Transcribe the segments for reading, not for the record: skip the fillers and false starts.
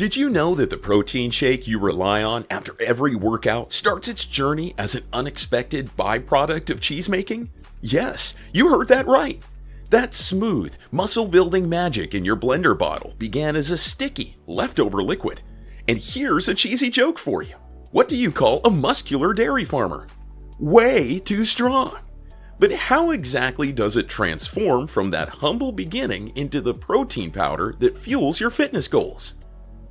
Did you know that the protein shake you rely on after every workout starts its journey as an unexpected byproduct of cheese making? Yes, you heard that right. That smooth, muscle-building magic in your blender bottle began as a sticky, leftover liquid. And here's a cheesy joke for you. What do you call a muscular dairy farmer? Way too strong. But how exactly does it transform from that humble beginning into the protein powder that fuels your fitness goals?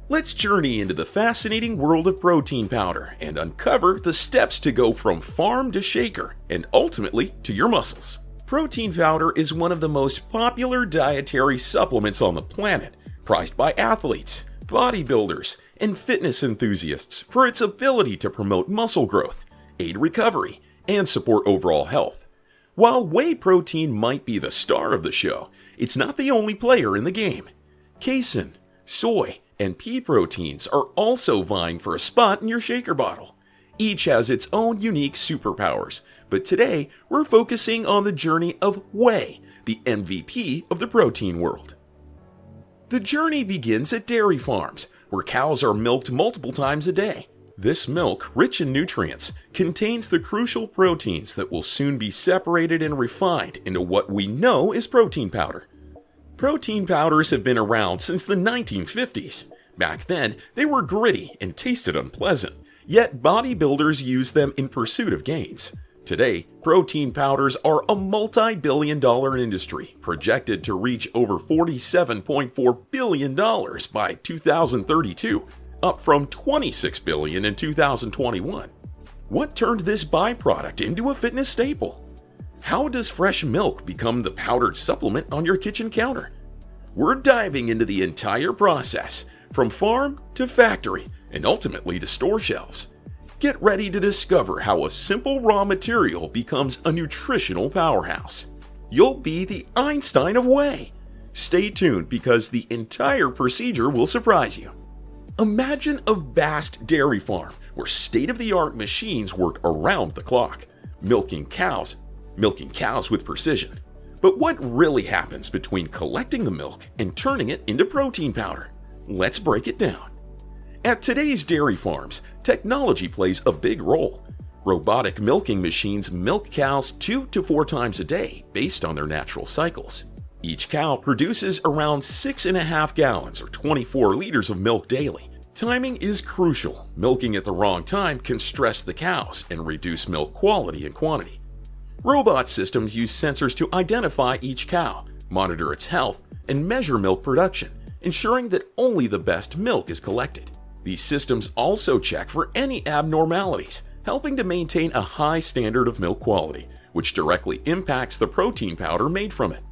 Let's journey into the fascinating world of protein powder and uncover the steps to go from farm to shaker and ultimately to your muscles. Protein powder is one of the most popular dietary supplements on the planet, prized by athletes, bodybuilders, and fitness enthusiasts for its ability to promote muscle growth, aid recovery, and support overall health. While whey protein might be the star of the show, it's not the only player in the game. Casein, soy, and pea proteins are also vying for a spot in your shaker bottle. Each has its own unique superpowers, but today we're focusing on the journey of whey, the MVP of the protein world. The journey begins at dairy farms, where cows are milked multiple times a day. This milk, rich in nutrients, contains the crucial proteins that will soon be separated and refined into what we know is protein powder. Protein powders have been around since the 1950s. Back then, they were gritty and tasted unpleasant, yet bodybuilders used them in pursuit of gains. Today, protein powders are a multi-billion-dollar industry, projected to reach over $47.4 billion by 2032, up from $26 billion in 2021. What turned this byproduct into a fitness staple? How does fresh milk become the powdered supplement on your kitchen counter? We're diving into the entire process, from farm to factory, and ultimately to store shelves. Get ready to discover how a simple raw material becomes a nutritional powerhouse. You'll be the Einstein of whey. Stay tuned because the entire procedure will surprise you. Imagine a vast dairy farm where state-of-the-art machines work around the clock, milking cows with precision. But what really happens between collecting the milk and turning it into protein powder? Let's break it down. At today's dairy farms, technology plays a big role. Robotic milking machines milk cows 2 to 4 times a day based on their natural cycles. Each cow produces around 6.5 gallons or 24 liters of milk daily. Timing is crucial. Milking at the wrong time can stress the cows and reduce milk quality and quantity. Robot systems use sensors to identify each cow, monitor its health, and measure milk production, ensuring that only the best milk is collected. These systems also check for any abnormalities, helping to maintain a high standard of milk quality, which directly impacts the protein powder made from it.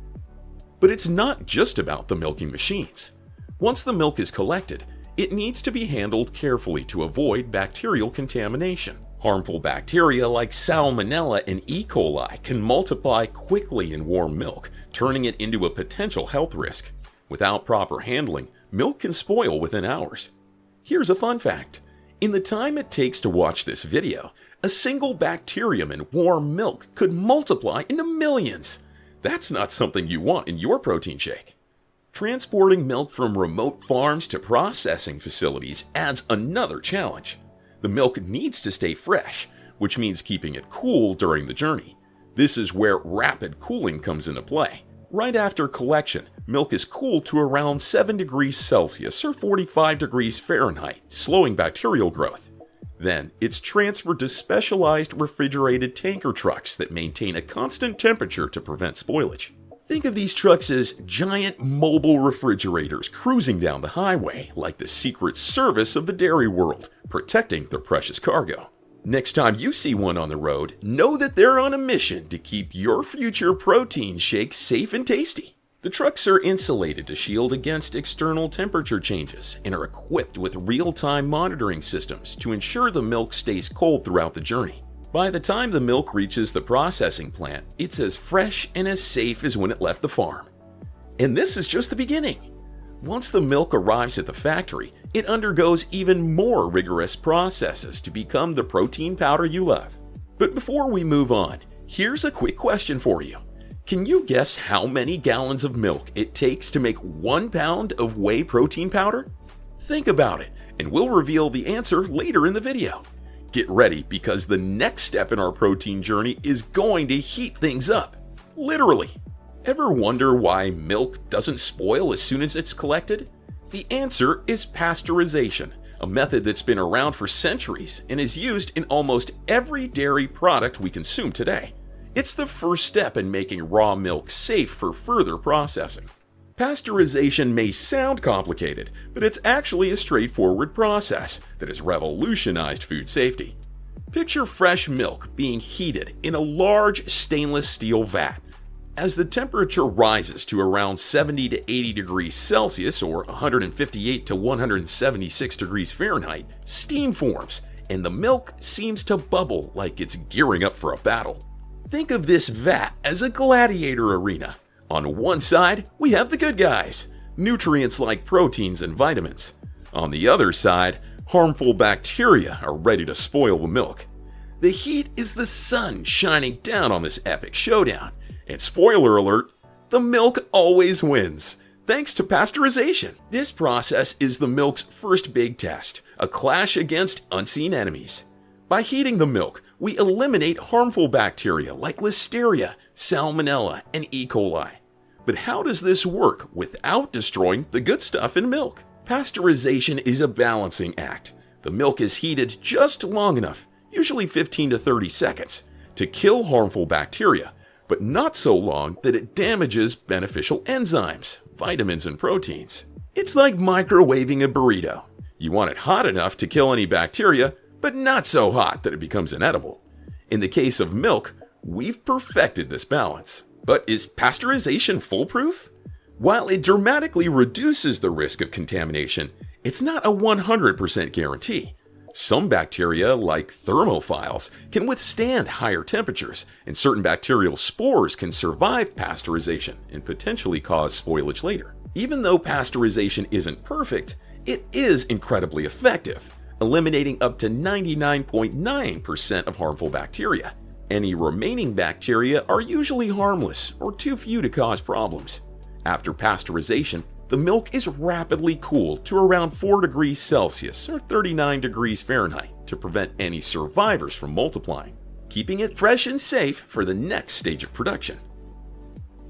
But it's not just about the milking machines. Once the milk is collected, it needs to be handled carefully to avoid bacterial contamination. Harmful bacteria like Salmonella and E. coli can multiply quickly in warm milk, turning it into a potential health risk. Without proper handling, milk can spoil within hours. Here's a fun fact. In the time it takes to watch this video, a single bacterium in warm milk could multiply into millions. That's not something you want in your protein shake. Transporting milk from remote farms to processing facilities adds another challenge. The milk needs to stay fresh, which means keeping it cool during the journey. This is where rapid cooling comes into play. Right after collection, milk is cooled to around 7 degrees Celsius or 45 degrees Fahrenheit, slowing bacterial growth. Then, it's transferred to specialized refrigerated tanker trucks that maintain a constant temperature to prevent spoilage. Think of these trucks as giant mobile refrigerators cruising down the highway like the Secret Service of the dairy world, protecting their precious cargo. Next time you see one on the road, know that they're on a mission to keep your future protein shake safe and tasty. The trucks are insulated to shield against external temperature changes and are equipped with real-time monitoring systems to ensure the milk stays cold throughout the journey. By the time the milk reaches the processing plant, it's as fresh and as safe as when it left the farm. And this is just the beginning. Once the milk arrives at the factory, it undergoes even more rigorous processes to become the protein powder you love. But before we move on, here's a quick question for you. Can you guess how many gallons of milk it takes to make 1 pound of whey protein powder? Think about it, and we'll reveal the answer later in the video. Get ready, because the next step in our protein journey is going to heat things up. Literally. Ever wonder why milk doesn't spoil as soon as it's collected? The answer is pasteurization, a method that's been around for centuries and is used in almost every dairy product we consume today. It's the first step in making raw milk safe for further processing. Pasteurization may sound complicated, but it's actually a straightforward process that has revolutionized food safety. Picture fresh milk being heated in a large stainless steel vat. As the temperature rises to around 70 to 80 degrees Celsius or 158 to 176 degrees Fahrenheit, steam forms, and the milk seems to bubble like it's gearing up for a battle. Think of this vat as a gladiator arena. On one side, we have the good guys, nutrients like proteins and vitamins. On the other side, harmful bacteria are ready to spoil the milk. The heat is the sun shining down on this epic showdown. And spoiler alert, the milk always wins, thanks to pasteurization. This process is the milk's first big test, a clash against unseen enemies. By heating the milk, we eliminate harmful bacteria like Listeria, Salmonella, and E. coli. But how does this work without destroying the good stuff in milk? Pasteurization is a balancing act. The milk is heated just long enough, usually 15 to 30 seconds, to kill harmful bacteria, but not so long that it damages beneficial enzymes, vitamins, and proteins. It's like microwaving a burrito. You want it hot enough to kill any bacteria, but not so hot that it becomes inedible. In the case of milk, we've perfected this balance. But is pasteurization foolproof? While it dramatically reduces the risk of contamination, it's not a 100% guarantee. Some bacteria, like thermophiles, can withstand higher temperatures, and certain bacterial spores can survive pasteurization and potentially cause spoilage later. Even though pasteurization isn't perfect, it is incredibly effective, eliminating up to 99.9% of harmful bacteria. Any remaining bacteria are usually harmless or too few to cause problems. After pasteurization, the milk is rapidly cooled to around 4 degrees Celsius or 39 degrees Fahrenheit to prevent any survivors from multiplying, keeping it fresh and safe for the next stage of production.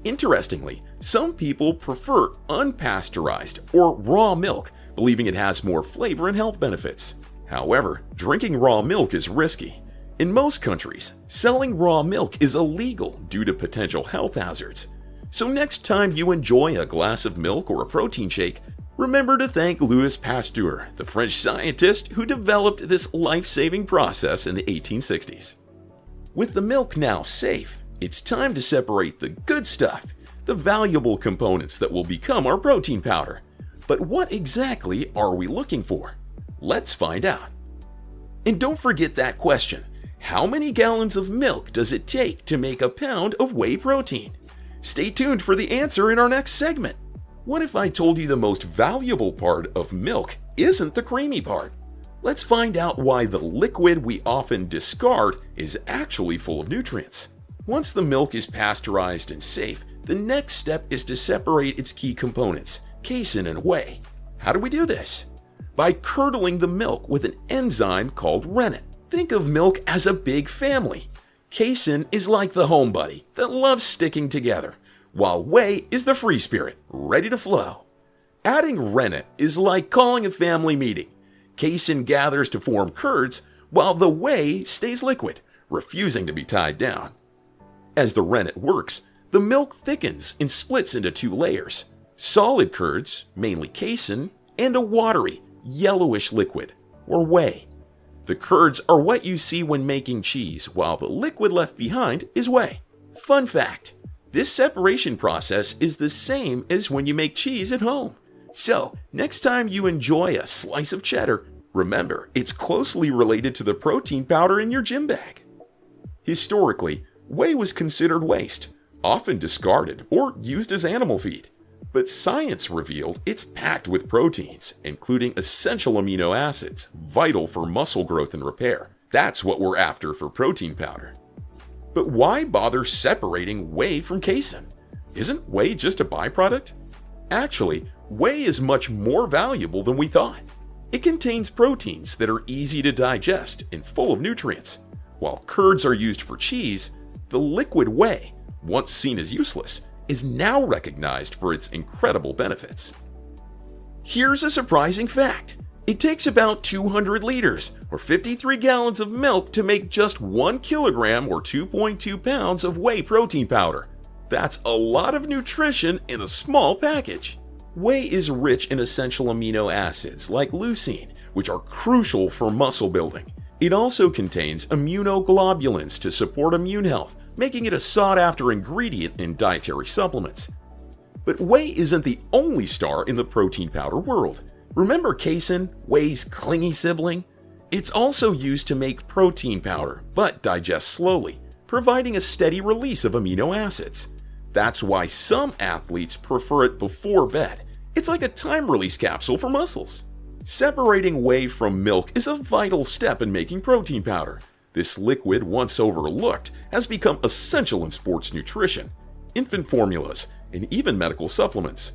Interestingly, some people prefer unpasteurized or raw milk, believing it has more flavor and health benefits. However, drinking raw milk is risky. In most countries, selling raw milk is illegal due to potential health hazards. So next time you enjoy a glass of milk or a protein shake, remember to thank Louis Pasteur, the French scientist who developed this life-saving process in the 1860s. With the milk now safe, it's time to separate the good stuff, the valuable components that will become our protein powder. But what exactly are we looking for? Let's find out. And don't forget that question. How many gallons of milk does it take to make a pound of whey protein? Stay tuned for the answer in our next segment. What if I told you the most valuable part of milk isn't the creamy part? Let's find out why the liquid we often discard is actually full of nutrients. Once the milk is pasteurized and safe, the next step is to separate its key components, casein and whey. How do we do this? By curdling the milk with an enzyme called rennet. Think of milk as a big family. Casein is like the home buddy that loves sticking together, while whey is the free spirit, ready to flow. Adding rennet is like calling a family meeting. Casein gathers to form curds, while the whey stays liquid, refusing to be tied down. As the rennet works, the milk thickens and splits into 2 layers: solid curds, mainly casein, and a watery, yellowish liquid, or whey. The curds are what you see when making cheese, while the liquid left behind is whey. Fun fact, this separation process is the same as when you make cheese at home. So, next time you enjoy a slice of cheddar, remember it's closely related to the protein powder in your gym bag. Historically, whey was considered waste, often discarded or used as animal feed. But science revealed it's packed with proteins, including essential amino acids, vital for muscle growth and repair. That's what we're after for protein powder. But why bother separating whey from casein? Isn't whey just a byproduct? Actually, Whey is much more valuable than we thought. It contains proteins that are easy to digest and full of nutrients. While curds are used for cheese, the liquid whey, once seen as useless, is now recognized for its incredible benefits. Here's a surprising fact. It takes about 200 liters, or 53 gallons of milk to make just 1 kilogram or 2.2 pounds of whey protein powder. That's a lot of nutrition in a small package. Whey is rich in essential amino acids like leucine, which are crucial for muscle building. It also contains immunoglobulins to support immune health, making it a sought-after ingredient in dietary supplements. But whey isn't the only star in the protein powder world. Remember casein, whey's clingy sibling? It's also used to make protein powder, but digests slowly, providing a steady release of amino acids. That's why some athletes prefer it before bed. It's like a time-release capsule for muscles. Separating whey from milk is a vital step in making protein powder. This liquid, once overlooked, has become essential in sports nutrition, infant formulas, and even medical supplements.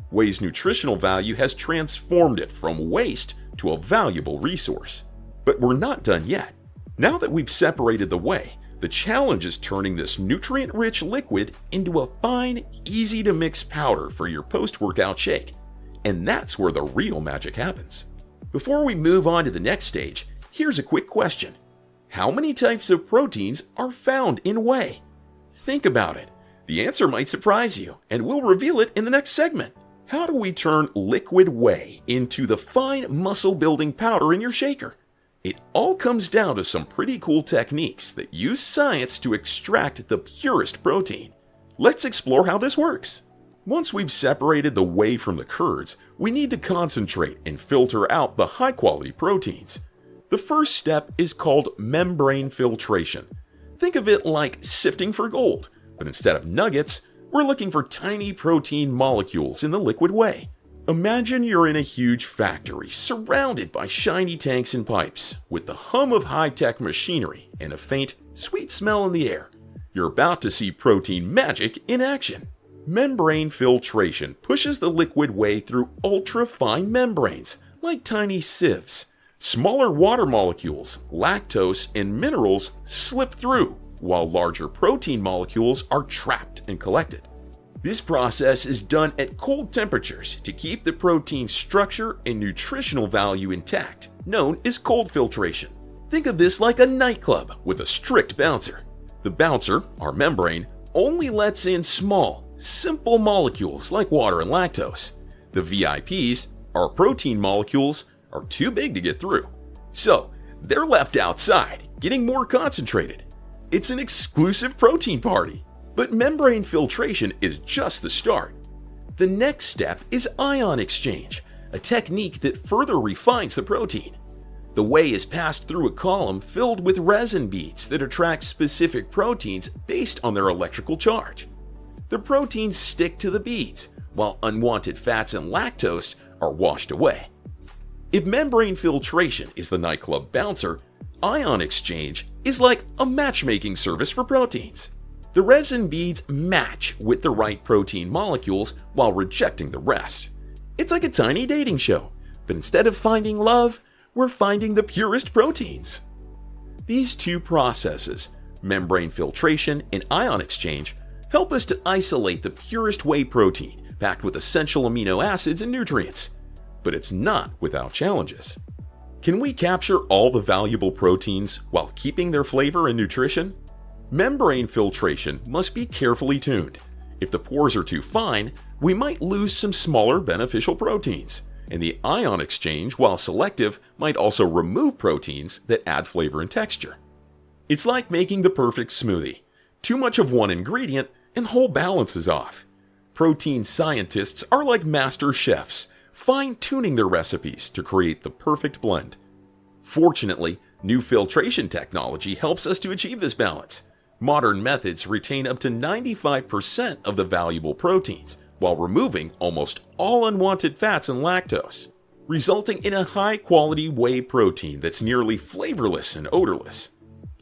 Whey's nutritional value has transformed it from waste to a valuable resource. But we're not done yet. Now that we've separated the whey, the challenge is turning this nutrient-rich liquid into a fine, easy-to-mix powder for your post-workout shake. And that's where the real magic happens. Before we move on to the next stage, here's a quick question. How many types of proteins are found in whey? Think about it. The answer might surprise you, and we'll reveal it in the next segment. How do we turn liquid whey into the fine muscle-building powder in your shaker? It all comes down to some pretty cool techniques that use science to extract the purest protein. Let's explore how this works. Once we've separated the whey from the curds, we need to concentrate and filter out the high-quality proteins. The first step is called membrane filtration. Think of it like sifting for gold, but instead of nuggets, we're looking for tiny protein molecules in the liquid whey. Imagine you're in a huge factory surrounded by shiny tanks and pipes, with the hum of high-tech machinery and a faint, sweet smell in the air. You're about to see protein magic in action. Membrane filtration pushes the liquid whey through ultra-fine membranes, like tiny sieves. Smaller water molecules, lactose, and minerals slip through, while larger protein molecules are trapped and collected. This process is done at cold temperatures to keep the protein structure and nutritional value intact, known as cold filtration. Think of this like a nightclub with a strict bouncer. The bouncer, our membrane, only lets in small, simple molecules like water and lactose. The VIPs, our protein molecules, are too big to get through. So, they're left outside, getting more concentrated. It's an exclusive protein party. But membrane filtration is just the start. The next step is ion exchange, a technique that further refines the protein. The whey is passed through a column filled with resin beads that attract specific proteins based on their electrical charge. The proteins stick to the beads, while unwanted fats and lactose are washed away. If membrane filtration is the nightclub bouncer, ion exchange is like a matchmaking service for proteins. The resin beads match with the right protein molecules while rejecting the rest. It's like a tiny dating show, but instead of finding love, we're finding the purest proteins. These two processes, membrane filtration and ion exchange, help us to isolate the purest whey protein packed with essential amino acids and nutrients. But it's not without challenges. Can we capture all the valuable proteins while keeping their flavor and nutrition? Membrane filtration must be carefully tuned. If the pores are too fine, we might lose some smaller beneficial proteins, and the ion exchange, while selective, might also remove proteins that add flavor and texture. It's like making the perfect smoothie. Too much of one ingredient and whole balance is off. Protein scientists are like master chefs, fine-tuning their recipes to create the perfect blend. Fortunately, new filtration technology helps us to achieve this balance. Modern methods retain up to 95% of the valuable proteins, while removing almost all unwanted fats and lactose, resulting in a high-quality whey protein that's nearly flavorless and odorless.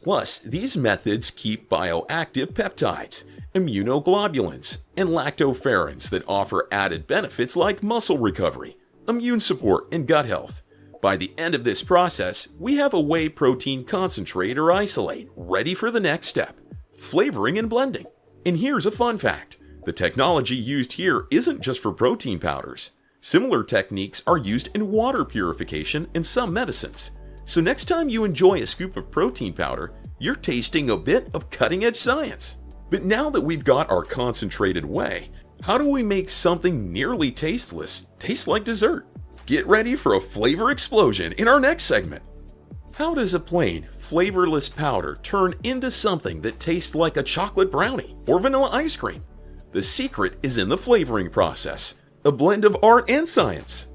Plus, these methods keep bioactive peptides, immunoglobulins, and lactoferrins that offer added benefits like muscle recovery, immune support, and gut health. By the end of this process, we have a whey protein concentrate or isolate ready for the next step, flavoring and blending. And here's a fun fact. The technology used here isn't just for protein powders. Similar techniques are used in water purification and some medicines. So next time you enjoy a scoop of protein powder, you're tasting a bit of cutting-edge science. But now that we've got our concentrated whey, how do we make something nearly tasteless taste like dessert? Get ready for a flavor explosion in our next segment. How does a plain, flavorless powder turn into something that tastes like a chocolate brownie or vanilla ice cream? The secret is in the flavoring process, a blend of art and science.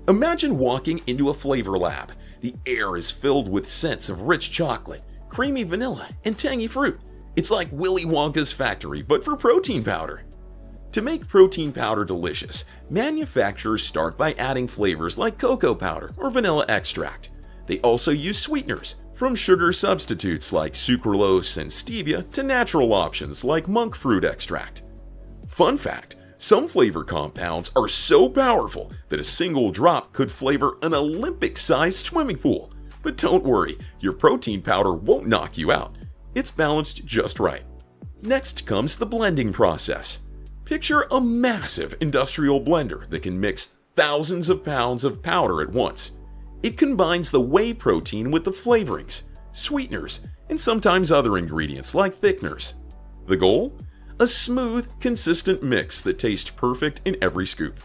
Imagine walking into a flavor lab. The air is filled with scents of rich chocolate, creamy vanilla, and tangy fruit. It's like Willy Wonka's factory, but for protein powder. To make protein powder delicious, manufacturers start by adding flavors like cocoa powder or vanilla extract. They also use sweeteners, from sugar substitutes like sucralose and stevia to natural options like monk fruit extract. Fun fact, some flavor compounds are so powerful that a single drop could flavor an Olympic-sized swimming pool. But don't worry, your protein powder won't knock you out. It's balanced just right. Next comes the blending process. Picture a massive industrial blender that can mix thousands of pounds of powder at once. It combines the whey protein with the flavorings, sweeteners, and sometimes other ingredients like thickeners. The goal? A smooth, consistent mix that tastes perfect in every scoop.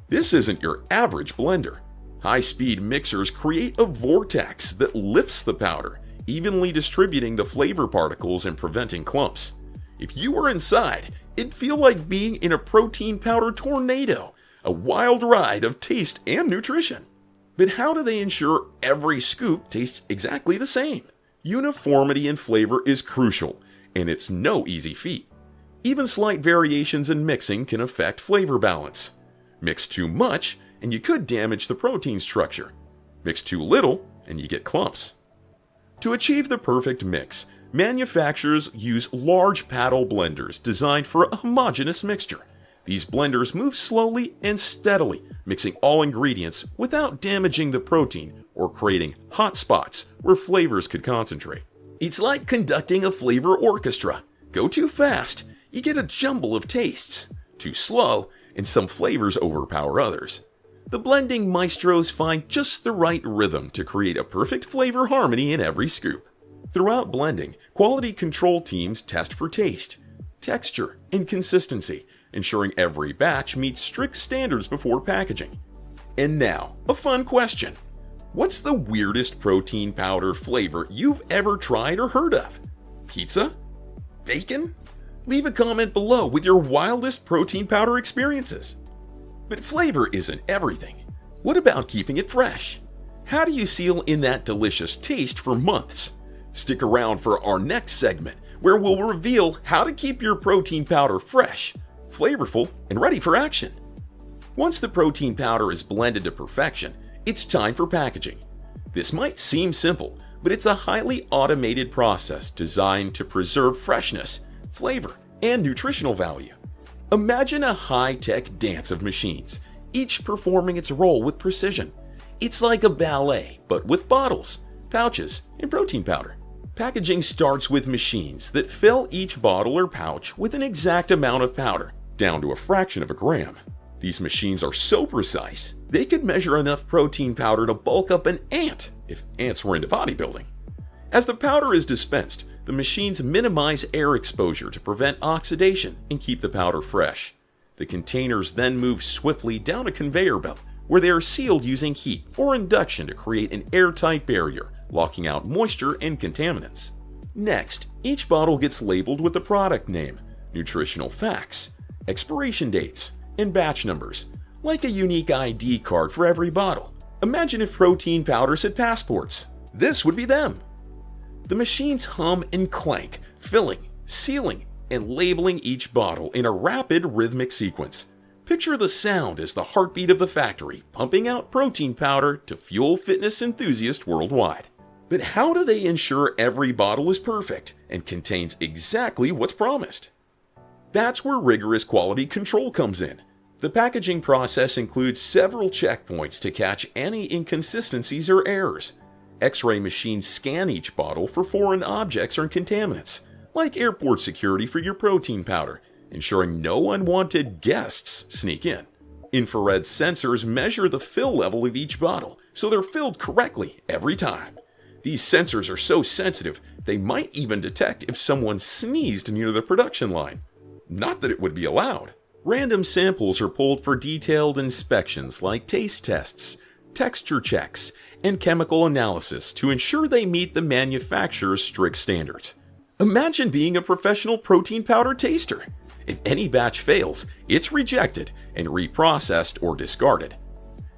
This isn't your average blender. High-speed mixers create a vortex that lifts the powder, evenly distributing the flavor particles and preventing clumps. If you were inside, it'd feel like being in a protein powder tornado, a wild ride of taste and nutrition. But how do they ensure every scoop tastes exactly the same? Uniformity in flavor is crucial, and it's no easy feat. Even slight variations in mixing can affect flavor balance. Mix too much, and you could damage the protein structure. Mix too little, and you get clumps. To achieve the perfect mix, manufacturers use large paddle blenders designed for a homogeneous mixture. These blenders move slowly and steadily, mixing all ingredients without damaging the protein or creating hot spots where flavors could concentrate. It's like conducting a flavor orchestra. Go too fast, you get a jumble of tastes. Too slow, and some flavors overpower others. The blending maestros find just the right rhythm to create a perfect flavor harmony in every scoop. Throughout blending, quality control teams test for taste, texture, and consistency, ensuring every batch meets strict standards before packaging. And now, a fun question. What's the weirdest protein powder flavor you've ever tried or heard of? Pizza? Bacon? Leave a comment below with your wildest protein powder experiences. But flavor isn't everything. What about keeping it fresh? How do you seal in that delicious taste for months? Stick around for our next segment, where we'll reveal how to keep your protein powder fresh, flavorful, and ready for action. Once the protein powder is blended to perfection, it's time for packaging. This might seem simple, but it's a highly automated process designed to preserve freshness, flavor, and nutritional value. Imagine a high-tech dance of machines, each performing its role with precision. It's like a ballet, but with bottles, pouches, and protein powder. Packaging starts with machines that fill each bottle or pouch with an exact amount of powder, down to a fraction of a gram. These machines are so precise, they could measure enough protein powder to bulk up an ant if ants were into bodybuilding. As the powder is dispensed, the machines minimize air exposure to prevent oxidation and keep the powder fresh. The containers then move swiftly down a conveyor belt, where they are sealed using heat or induction to create an airtight barrier, locking out moisture and contaminants. Next, each bottle gets labeled with the product name, nutritional facts, expiration dates, and batch numbers, like a unique ID card for every bottle. Imagine if protein powders had passports. This would be them. The machines hum and clank, filling, sealing, and labeling each bottle in a rapid rhythmic sequence. Picture the sound as the heartbeat of the factory, pumping out protein powder to fuel fitness enthusiasts worldwide. But how do they ensure every bottle is perfect and contains exactly what's promised? That's where rigorous quality control comes in. The packaging process includes several checkpoints to catch any inconsistencies or errors. X-ray machines scan each bottle for foreign objects or contaminants, like airport security for your protein powder, ensuring no unwanted guests sneak in. Infrared sensors measure the fill level of each bottle, so they're filled correctly every time. These sensors are so sensitive, they might even detect if someone sneezed near the production line. Not that it would be allowed. Random samples are pulled for detailed inspections like taste tests, texture checks, and chemical analysis to ensure they meet the manufacturer's strict standards. Imagine being a professional protein powder taster. If any batch fails, it's rejected and reprocessed or discarded.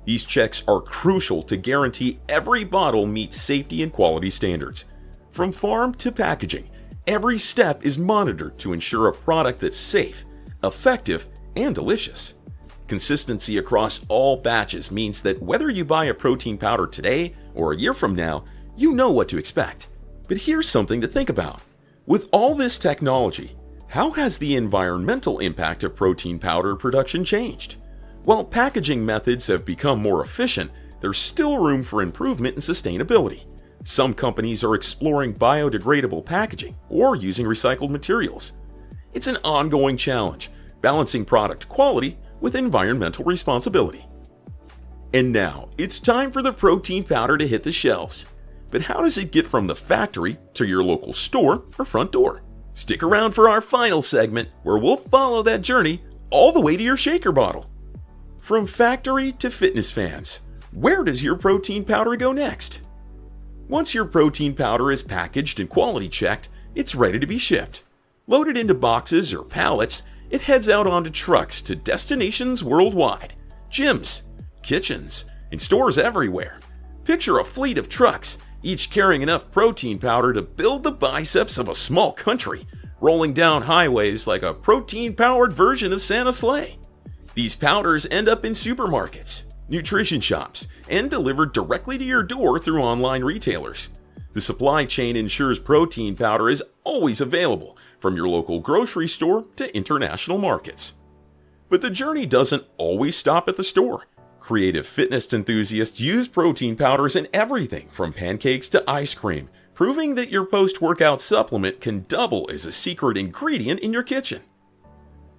These checks are crucial to guarantee every bottle meets safety and quality standards. From farm to packaging, every step is monitored to ensure a product that's safe, effective, and delicious. Consistency across all batches means that whether you buy a protein powder today or a year from now, you know what to expect. But here's something to think about. With all this technology, how has the environmental impact of protein powder production changed? While packaging methods have become more efficient, there's still room for improvement in sustainability. Some companies are exploring biodegradable packaging or using recycled materials. It's an ongoing challenge, balancing product quality with environmental responsibility. And now, it's time for the protein powder to hit the shelves. But how does it get from the factory to your local store or front door? Stick around for our final segment, where we'll follow that journey all the way to your shaker bottle. From factory to fitness fans, where does your protein powder go next? Once your protein powder is packaged and quality checked, it's ready to be shipped. Loaded into boxes or pallets, it heads out onto trucks to destinations worldwide, gyms, kitchens, and stores everywhere. Picture a fleet of trucks, each carrying enough protein powder to build the biceps of a small country, rolling down highways like a protein-powered version of Santa's sleigh. These powders end up in supermarkets, nutrition shops, and delivered directly to your door through online retailers. The supply chain ensures protein powder is always available, from your local grocery store to international markets. But the journey doesn't always stop at the store. Creative fitness enthusiasts use protein powders in everything from pancakes to ice cream, proving that your post-workout supplement can double as a secret ingredient in your kitchen.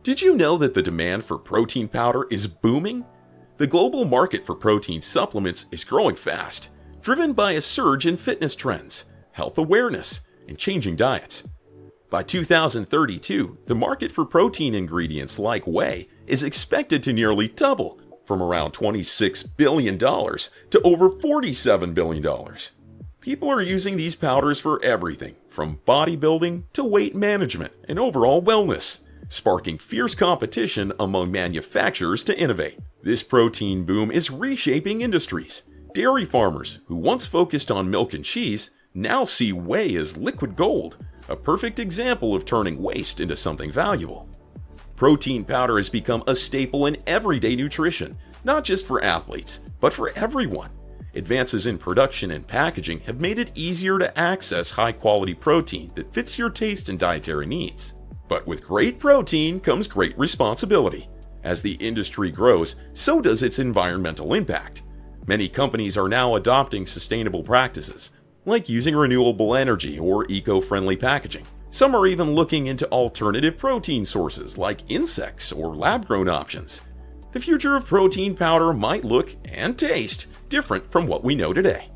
Did you know that the demand for protein powder is booming? The global market for protein supplements is growing fast, driven by a surge in fitness trends, health awareness, and changing diets. By 2032, the market for protein ingredients like whey is expected to nearly double, from around $26 billion to over $47 billion. People are using these powders for everything, from bodybuilding to weight management and overall wellness, sparking fierce competition among manufacturers to innovate. This protein boom is reshaping industries. Dairy farmers, who once focused on milk and cheese, now see whey as liquid gold, a perfect example of turning waste into something valuable. Protein powder has become a staple in everyday nutrition, not just for athletes, but for everyone. Advances in production and packaging have made it easier to access high-quality protein that fits your taste and dietary needs. But with great protein comes great responsibility. As the industry grows, so does its environmental impact. Many companies are now adopting sustainable practices, like using renewable energy or eco-friendly packaging. Some are even looking into alternative protein sources like insects or lab-grown options. The future of protein powder might look and taste different from what we know today.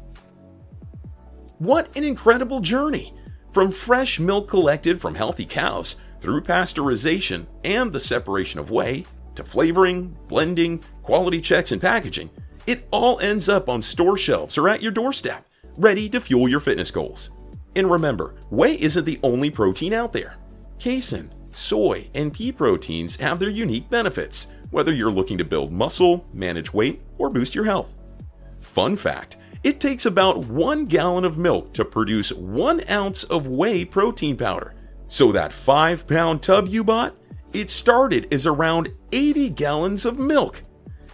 What an incredible journey! From fresh milk collected from healthy cows, through pasteurization and the separation of whey, to flavoring, blending, quality checks, and packaging, it all ends up on store shelves or at your doorstep, ready to fuel your fitness goals. And remember, whey isn't the only protein out there. Casein, soy, and pea proteins have their unique benefits, whether you're looking to build muscle, manage weight, or boost your health. Fun fact, it takes about 1 gallon of milk to produce 1 ounce of whey protein powder. So that 5-pound tub you bought, it started as around 80 gallons of milk.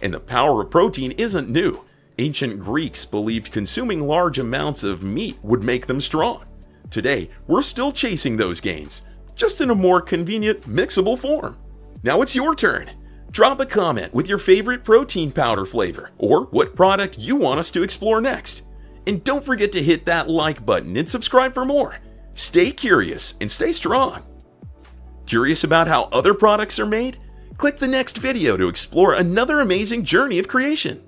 And the power of protein isn't new. Ancient Greeks believed consuming large amounts of meat would make them strong. Today, we're still chasing those gains. just in a more convenient, mixable form. Now it's your turn. Drop a comment with your favorite protein powder flavor or what product you want us to explore next. And don't forget to hit that like button and subscribe for more. Stay curious and stay strong. Curious about how other products are made? Click the next video to explore another amazing journey of creation.